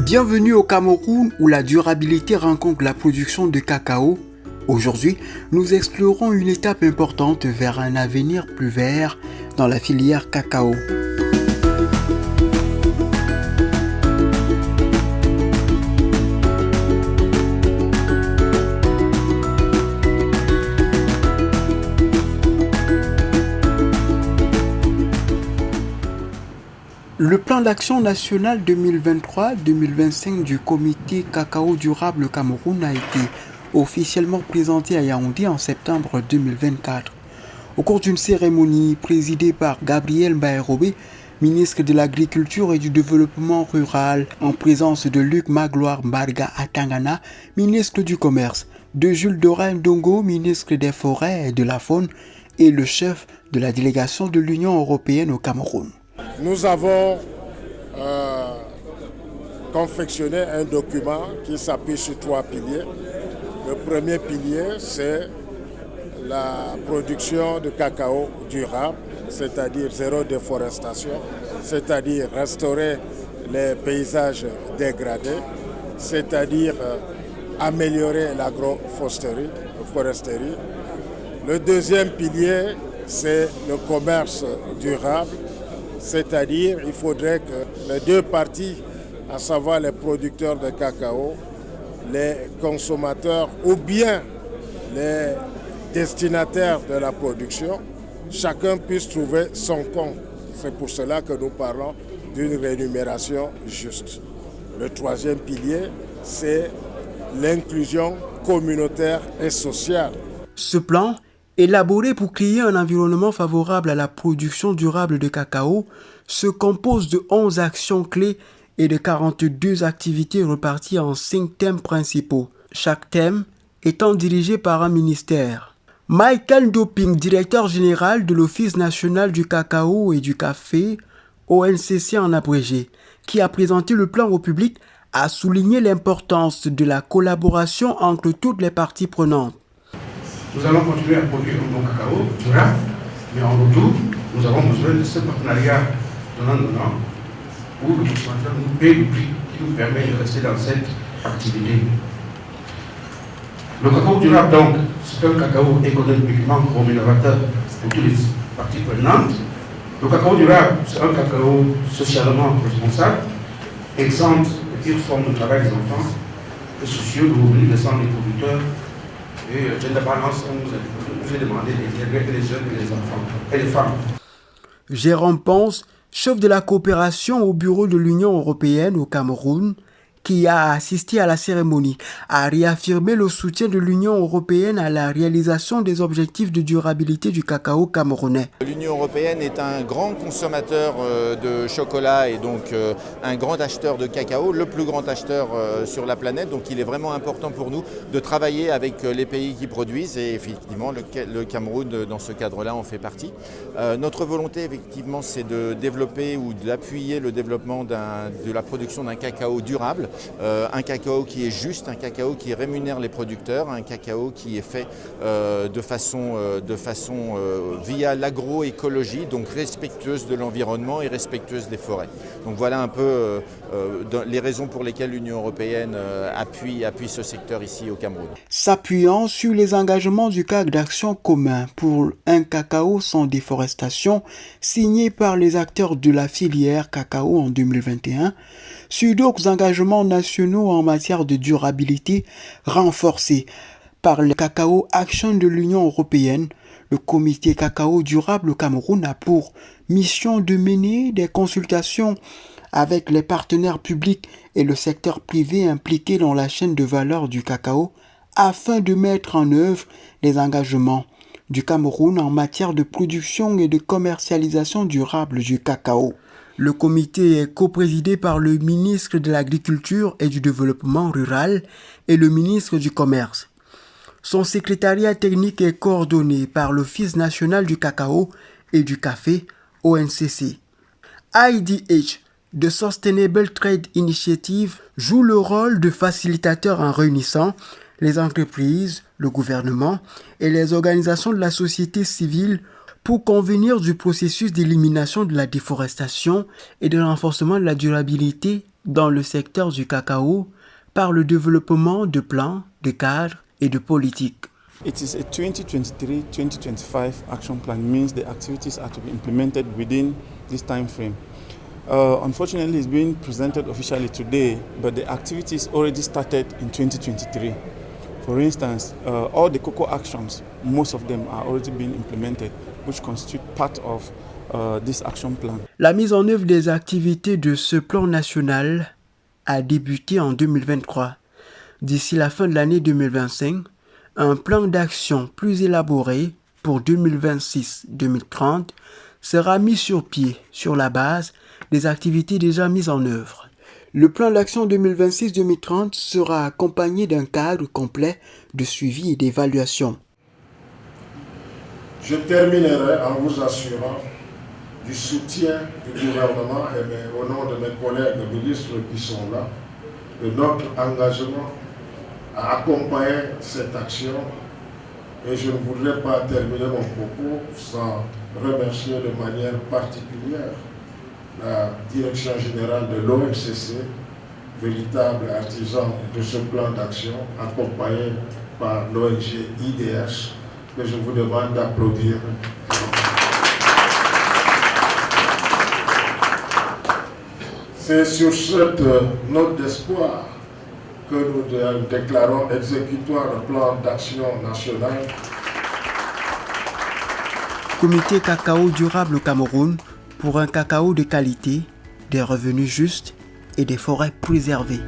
Bienvenue au Cameroun où la durabilité rencontre la production de cacao. Aujourd'hui, nous explorons une étape importante vers un avenir plus vert dans la filière cacao. Le plan d'action national 2023-2025 du comité cacao durable Cameroun a été officiellement présenté à Yaoundé en septembre 2024. Au cours d'une cérémonie présidée par Gabriel Baérobé, ministre de l'Agriculture et du Développement rural, en présence de Luc Magloire Mbarga Atangana, ministre du Commerce, de Jules Dorin Ndongo, ministre des Forêts et de la Faune, et le chef de la délégation de l'Union européenne au Cameroun. Nous avons confectionné un document qui s'appuie sur 3 piliers. Le premier pilier, c'est la production de cacao durable, c'est-à-dire zéro déforestation, c'est-à-dire restaurer les paysages dégradés, c'est-à-dire améliorer l'agroforesterie. Le deuxième pilier, c'est le commerce durable. C'est-à-dire qu'il faudrait que les deux parties, à savoir les producteurs de cacao, les consommateurs ou bien les destinataires de la production, chacun puisse trouver son compte. C'est pour cela que nous parlons d'une rémunération juste. Le troisième pilier, c'est l'inclusion communautaire et sociale. Ce plan, élaboré pour créer un environnement favorable à la production durable de cacao, se compose de 11 actions clés et de 42 activités reparties en 5 thèmes principaux, chaque thème étant dirigé par un ministère. Michael Doping, directeur général de l'Office national du cacao et du café, ONCC en abrégé, qui a présenté le plan au public, a souligné l'importance de la collaboration entre toutes les parties prenantes. Nous allons continuer à produire un bon cacao durable, mais en retour, nous avons besoin de ce partenariat donnant-donnant où le consommateur nous paye le prix qui nous permet de rester dans cette activité. Le cacao durable, donc, c'est un cacao économiquement rémunérateur pour toutes les parties prenantes. Le cacao durable, c'est un cacao socialement responsable, exempt de pire forme de travail des enfants et soucieux de revenus décents des producteurs. Et gender balance, on nous a demandé d'intégrer les jeunes et les enfants et les femmes. Jérôme Ponce, chef de la coopération au bureau de l'Union européenne au Cameroun, qui a assisté à la cérémonie, a réaffirmé le soutien de l'Union européenne à la réalisation des objectifs de durabilité du cacao camerounais. L'Union européenne est un grand consommateur de chocolat et donc un grand acheteur de cacao, le plus grand acheteur sur la planète. Donc il est vraiment important pour nous de travailler avec les pays qui produisent et effectivement le Cameroun dans ce cadre-là en fait partie. Notre volonté effectivement c'est de développer ou d'appuyer le développement de la production d'un cacao durable. Un cacao qui est juste, un cacao qui rémunère les producteurs, un cacao qui est fait de façon via l'agroécologie, donc respectueuse de l'environnement et respectueuse des forêts. Donc voilà un peu les raisons pour lesquelles l'Union européenne appuie ce secteur ici au Cameroun. S'appuyant sur les engagements du cadre d'action commun pour un cacao sans déforestation, signé par les acteurs de la filière cacao en 2021, sur d'autres engagements nationaux en matière de durabilité renforcés par le Cacao Action de l'Union européenne, le comité cacao durable au Cameroun a pour mission de mener des consultations avec les partenaires publics et le secteur privé impliqués dans la chaîne de valeur du cacao afin de mettre en œuvre les engagements du Cameroun en matière de production et de commercialisation durable du cacao. Le comité est coprésidé par le ministre de l'Agriculture et du Développement rural et le ministre du Commerce. Son secrétariat technique est coordonné par l'Office national du cacao et du café, ONCC. IDH, The Sustainable Trade Initiative, joue le rôle de facilitateur en réunissant les entreprises, le gouvernement et les organisations de la société civile pour convenir du processus d'élimination de la déforestation et de renforcement de la durabilité dans le secteur du cacao par le développement de plans, de cadres et de politiques. It is a 2023-2025 action plan, means the activities are to be implemented within this time frame. Unfortunately, it's being presented officially today, but the activities already started in 2023. For instance, all the cocoa actions, most of them are already being implemented, which constitute part of this action plan. La mise en œuvre des activités de ce plan national a débuté en 2023. D'ici la fin de l'année 2025, un plan d'action plus élaboré pour 2026-2030 sera mis sur pied sur la base des activités déjà mises en œuvre. Le plan d'action 2026-2030 sera accompagné d'un cadre complet de suivi et d'évaluation. Je terminerai en vous assurant du soutien du gouvernement et au nom de mes collègues ministres qui sont là, de notre engagement à accompagner cette action. Et je ne voudrais pas terminer mon propos sans remercier de manière particulière la Direction générale de l'ONCC, véritable artisan de ce plan d'action, accompagné par l'ONG IDH, que je vous demande d'applaudir. C'est sur cette note d'espoir que nous déclarons exécutoire le plan d'action national. Comité cacao durable au Cameroun pour un cacao de qualité, des revenus justes et des forêts préservées.